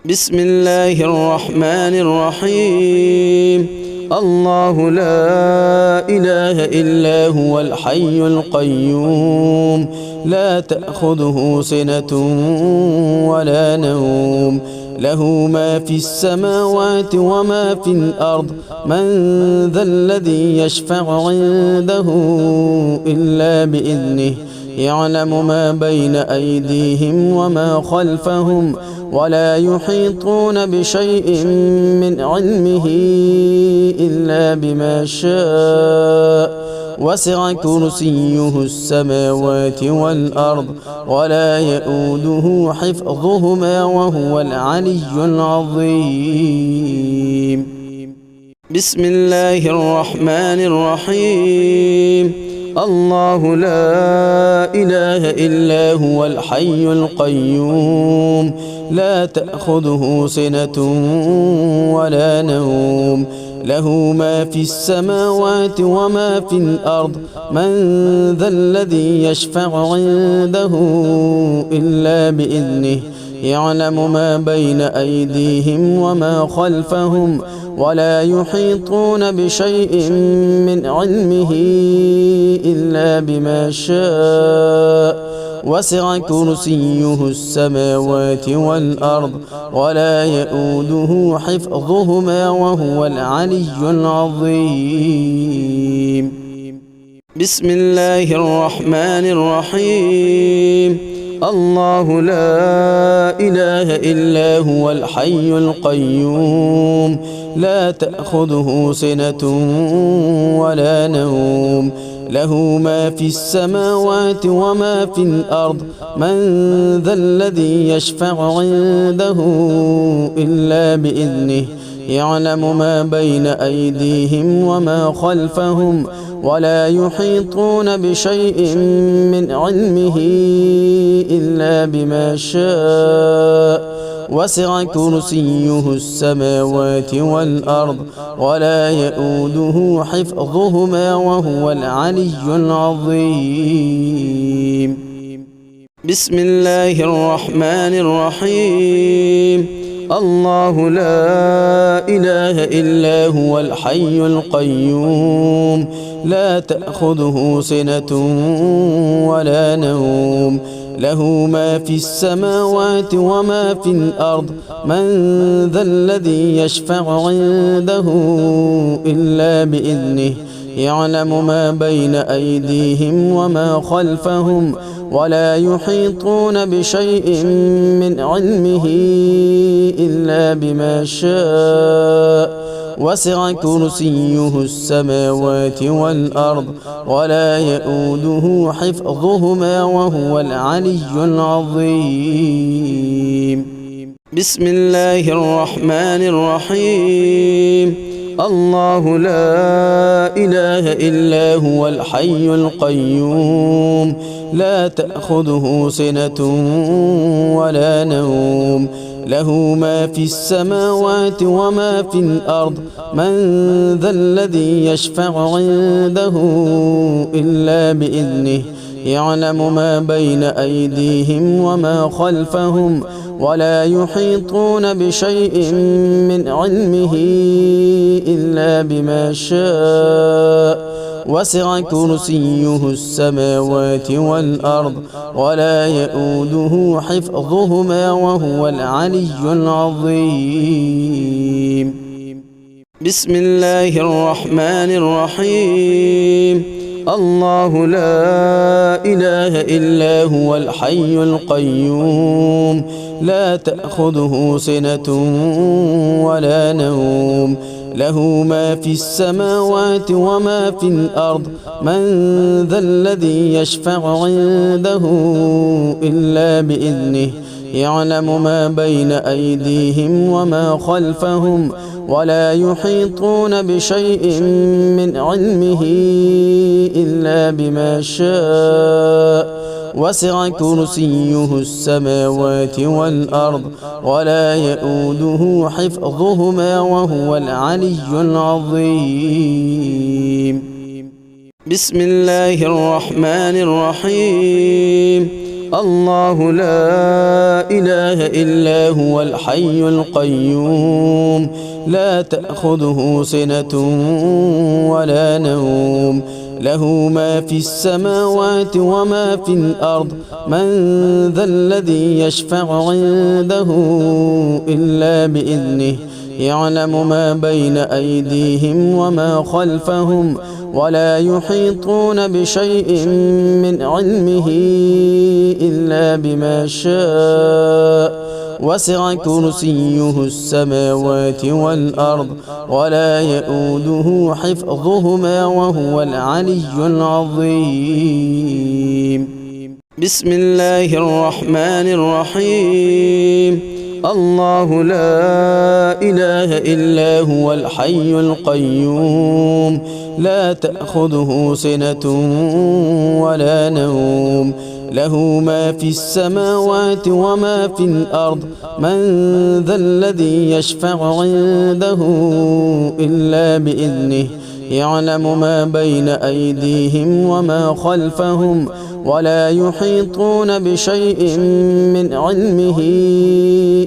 بسم الله الرحمن الرحيم. الله لا إله إلا هو الحي القيوم، لا تأخذه سنة ولا نوم، له ما في السماوات وما في الأرض. من ذا الذي يشفع عنده إلا بإذنه، يعلم ما بين أيديهم وما خلفهم، ولا يحيطون بشيء من علمه إلا بما شاء. وسع كرسيه السماوات والأرض، ولا يئوده حفظهما، وهو العلي العظيم. بسم الله الرحمن الرحيم. الله لا إله إلا هو الحي القيوم، لا تأخذه سنة ولا نوم، له ما في السماوات وما في الأرض. من ذا الذي يشفع عنده إلا بإذنه، يعلم ما بين أيديهم وما خلفهم، ولا يحيطون بشيء من علمه إلا بما شاء. وسع كرسيه السماوات والأرض، ولا يئوده حفظهما، وهو العلي العظيم. بسم الله الرحمن الرحيم. الله لا إله إلا هو الحي القيوم، لا تأخذه سنة ولا نوم، له ما في السماوات وما في الأرض. من ذا الذي يشفع عنده إلا بإذنه، يعلم ما بين أيديهم وما خلفهم، ولا يحيطون بشيء من علمه إلا بما شاء. وسع كرسيه السماوات والأرض، ولا يئوده حفظهما، وهو العلي العظيم. بسم الله الرحمن الرحيم. الله لا إله إلا هو الحي القيوم، لا تأخذه سنة ولا نوم، له ما في السماوات وما في الأرض. من ذا الذي يشفع عنده إلا بإذنه، يعلم ما بين أيديهم وما خلفهم، ولا يحيطون بشيء من علمه إلا بما شاء. وسع كرسيه السماوات والأرض، ولا يئوده حفظهما، وهو العلي العظيم. بسم الله الرحمن الرحيم. الله لا إله إلا هو الحي القيوم، لا تأخذه سنة ولا نوم، له ما في السماوات وما في الأرض. من ذا الذي يشفع عنده إلا بإذنه، يعلم ما بين أيديهم وما خلفهم، ولا يحيطون بشيء من علمه إلا بما شاء. وسع كرسيه السماوات والأرض، ولا يئوده حفظهما، وهو العلي العظيم. بسم الله الرحمن الرحيم. الله لا إله إلا هو الحي القيوم، لا تأخذه سنة ولا نوم، له ما في السماوات وما في الأرض. من ذا الذي يشفع عنده إلا بإذنه، يعلم ما بين أيديهم وما خلفهم، ولا يحيطون بشيء من علمه إلا بما شاء. وسع كرسيه السماوات والأرض، ولا يئوده حفظهما، وهو العلي العظيم. بسم الله الرحمن الرحيم. الله لا إله إلا هو الحي القيوم لا تأخذه سنة ولا نوم له ما في السماوات وما في الأرض من ذا الذي يشفع عنده إلا بإذنه يعلم ما بين أيديهم وما خلفهم ولا يحيطون بشيء من علمه إلا بما شاء وسع كرسيه السماوات والأرض ولا يؤوده حفظهما وهو العلي العظيم بسم الله الرحمن الرحيم الله لا إله إلا هو الحي القيوم لا تأخذه سنة ولا نوم له ما في السماوات وما في الأرض من ذا الذي يشفع عنده إلا بإذنه يعلم ما بين أيديهم وما خلفهم ولا يحيطون بشيء من علمه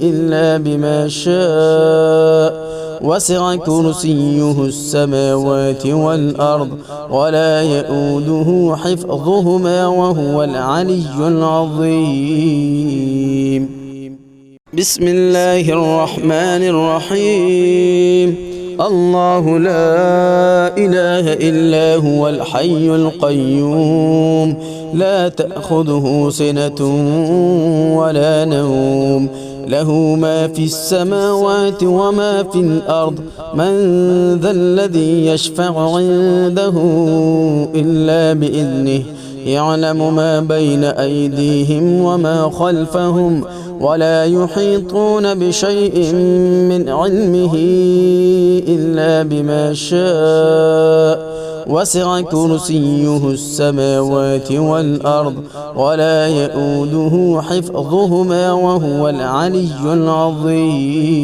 إلا بما شاء وسع كرسيه السماوات والأرض ولا يؤوده حفظهما وهو العلي العظيم بسم الله الرحمن الرحيم الله لا إله إلا هو الحي القيوم لا تأخذه سنة ولا نوم له ما في السماوات وما في الأرض من ذا الذي يشفع عنده إلا بإذنه يعلم ما بين أيديهم وما خلفهم ولا يحيطون بشيء من علمه إلا بما شاء وسع كرسيه السماوات والأرض ولا يؤوده حفظهما وهو العلي العظيم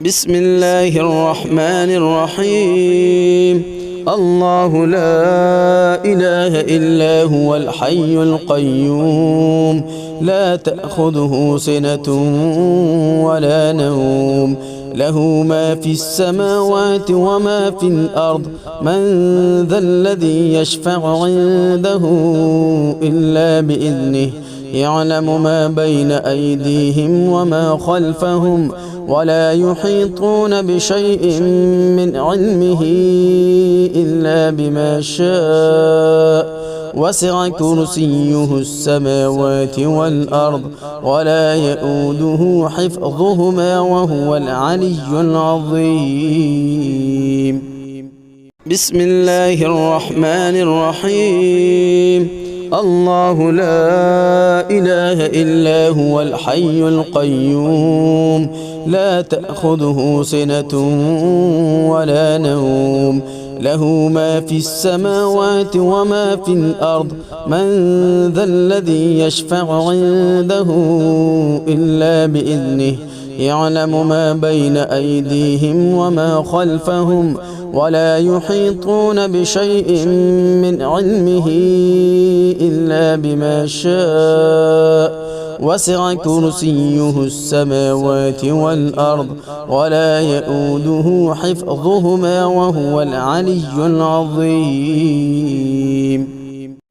بسم الله الرحمن الرحيم الله لا إله إلا هو الحي القيوم لا تأخذه سنة ولا نوم له ما في السماوات وما في الأرض من ذا الذي يشفع عنده إلا بإذنه يعلم ما بين أيديهم وما خلفهم ولا يحيطون بشيء من علمه إلا بما شاء وسع كرسيه السماوات والأرض ولا يؤوده حفظهما وهو العلي العظيم بسم الله الرحمن الرحيم الله لا إله إلا هو الحي القيوم لا تأخذه سنة ولا نوم له ما في السماوات وما في الأرض من ذا الذي يشفع عنده إلا بإذنه يعلم ما بين أيديهم وما خلفهم ولا يحيطون بشيء من علمه إلا بما شاء وسع كرسيه السماوات والأرض ولا يؤوده حفظهما وهو العلي العظيم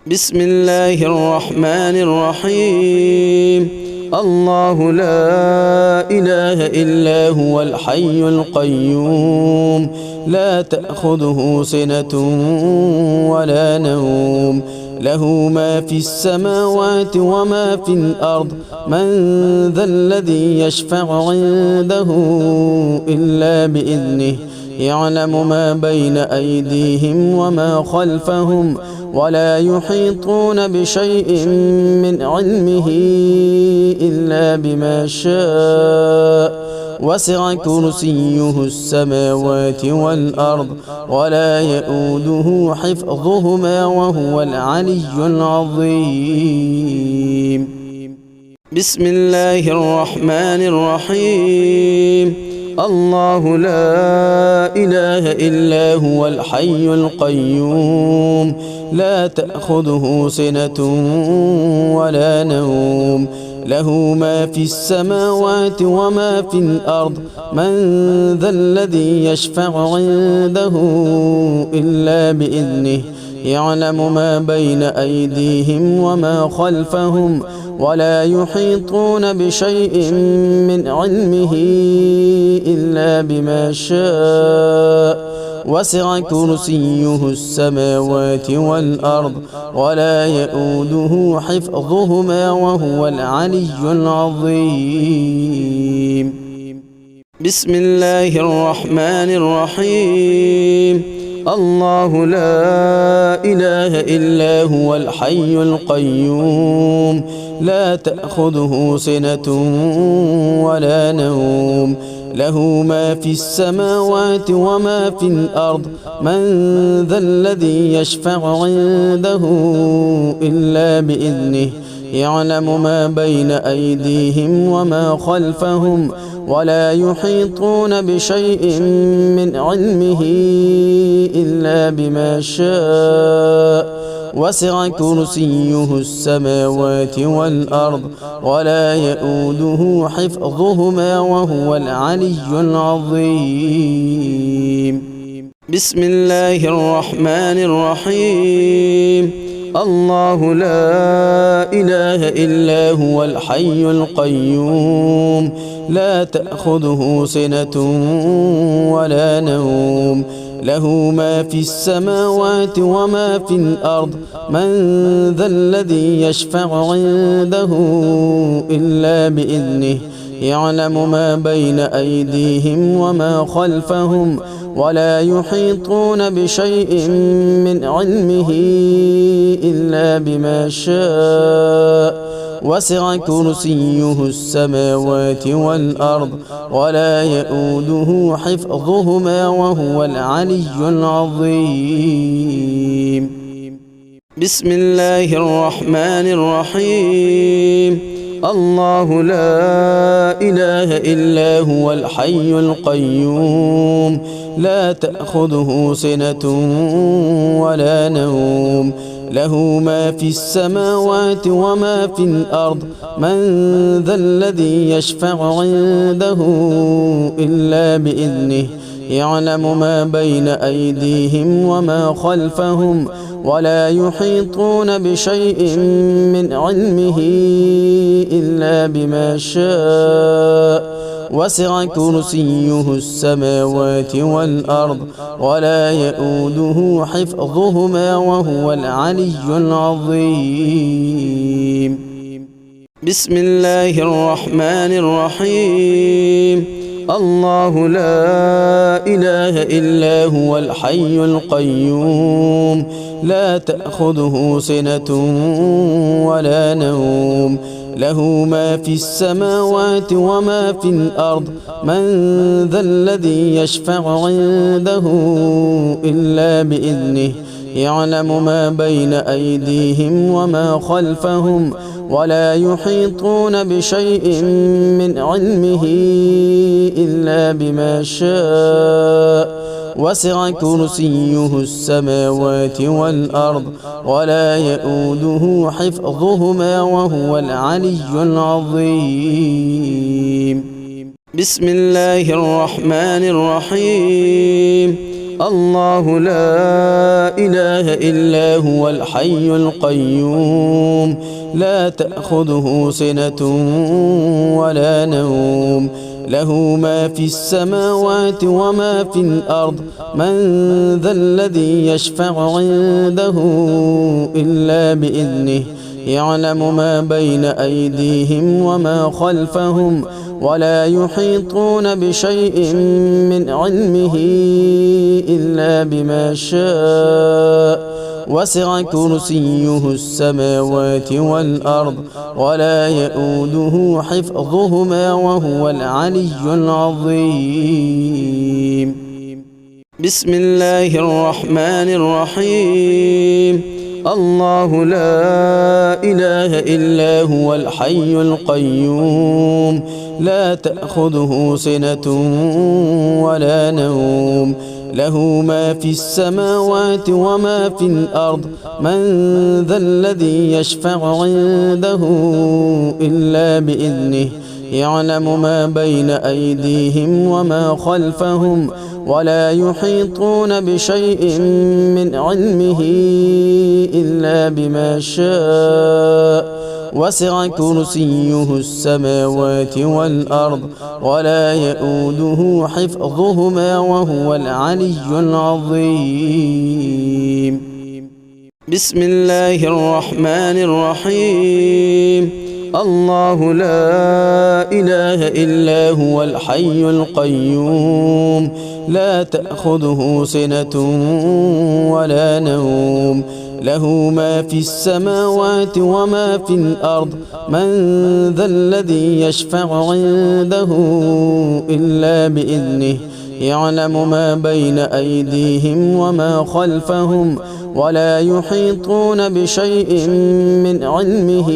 بسم الله الرحمن الرحيم الله لا إله إلا هو الحي القيوم لا تأخذه سنة ولا نوم له ما في السماوات وما في الأرض من ذا الذي يشفع عنده إلا بإذنه يعلم ما بين أيديهم وما خلفهم ولا يحيطون بشيء من علمه إلا بما شاء وسع كرسيه السماوات والأرض ولا يؤوده حفظهما وهو العلي العظيم بسم الله الرحمن الرحيم الله لا إله إلا هو الحي القيوم لا تأخذه سنة ولا نوم له ما في السماوات وما في الأرض من ذا الذي يشفع عنده إلا بإذنه يعلم ما بين أيديهم وما خلفهم ولا يحيطون بشيء من علمه إلا بما شاء وسع كرسيه السماوات والأرض ولا يؤوده حفظهما وهو العلي العظيم بسم الله الرحمن الرحيم الله لا إله إلا هو الحي القيوم لا تأخذه سنة ولا نوم له ما في السماوات وما في الأرض من ذا الذي يشفع عنده إلا بإذنه يعلم ما بين أيديهم وما خلفهم ولا يحيطون بشيء من علمه إلا بما شاء وسع كرسيه السماوات والأرض ولا يؤوده حفظهما وهو العلي العظيم بسم الله الرحمن الرحيم الله لا إله إلا هو الحي القيوم لا تأخذه سنة ولا نوم له ما في السماوات وما في الأرض من ذا الذي يشفع عنده إلا بإذنه يعلم ما بين أيديهم وما خلفهم ولا يحيطون بشيء من علمه إلا بما شاء وسع كرسيه السماوات والأرض ولا يؤوده حفظهما وهو العلي العظيم بسم الله الرحمن الرحيم الله لا إله إلا هو الحي القيوم لا تأخذه سنة ولا نوم له ما في السماوات وما في الأرض من ذا الذي يشفع عنده إلا بإذنه يعلم ما بين أيديهم وما خلفهم ولا يحيطون بشيء من علمه إلا بما شاء وسع كرسيه السماوات والأرض ولا يؤوده حفظهما وهو العلي العظيم بسم الله الرحمن الرحيم الله لا إله إلا هو الحي القيوم لا تأخذه سنة ولا نوم له ما في السماوات وما في الأرض من ذا الذي يشفع عنده إلا بإذنه يعلم ما بين أيديهم وما خلفهم ولا يحيطون بشيء من علمه إلا بما شاء وسع كرسيه السماوات والأرض ولا يؤوده حفظهما وهو العلي العظيم بسم الله الرحمن الرحيم الله لا إله إلا هو الحي القيوم لا تأخذه سنة ولا نوم له ما في السماوات وما في الأرض من ذا الذي يشفع عنده إلا بإذنه يعلم ما بين أيديهم وما خلفهم ولا يحيطون بشيء من علمه إلا بما شاء وسع كرسيه السماوات والأرض ولا يؤوده حفظهما وهو العلي العظيم بسم الله الرحمن الرحيم الله لا إله إلا هو الحي القيوم لا تأخذه سنة ولا نوم له ما في السماوات وما في الأرض من ذا الذي يشفع عنده إلا بإذنه يعلم ما بين أيديهم وما خلفهم ولا يحيطون بشيء من علمه إلا بما شاء وسع كرسيه السماوات والأرض ولا يؤوده حفظهما وهو العلي العظيم بسم الله الرحمن الرحيم الله لا إله إلا هو الحي القيوم لا تأخذه سنة ولا نوم له ما في السماوات وما في الأرض من ذا الذي يشفع عنده إلا بإذنه يعلم ما بين أيديهم وما خلفهم ولا يحيطون بشيء من علمه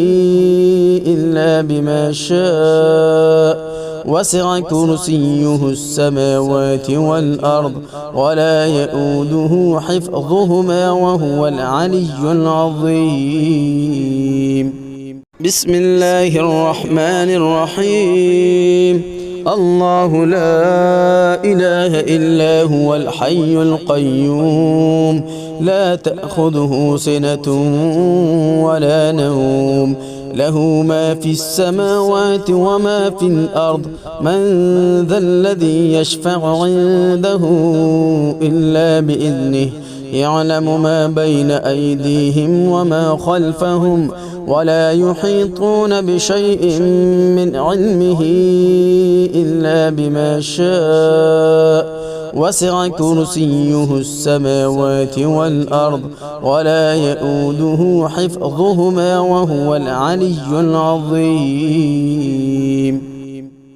إلا بما شاء وسع كرسيه السماوات والأرض ولا يؤوده حفظهما وهو العلي العظيم بسم الله الرحمن الرحيم الله لا إله إلا هو الحي القيوم لا تأخذه سنة ولا نوم له ما في السماوات وما في الأرض من ذا الذي يشفع عنده إلا بإذنه يعلم ما بين أيديهم وما خلفهم ولا يحيطون بشيء من علمه إلا بما شاء وسع كرسيه السماوات والأرض ولا يؤوده حفظهما وهو العلي العظيم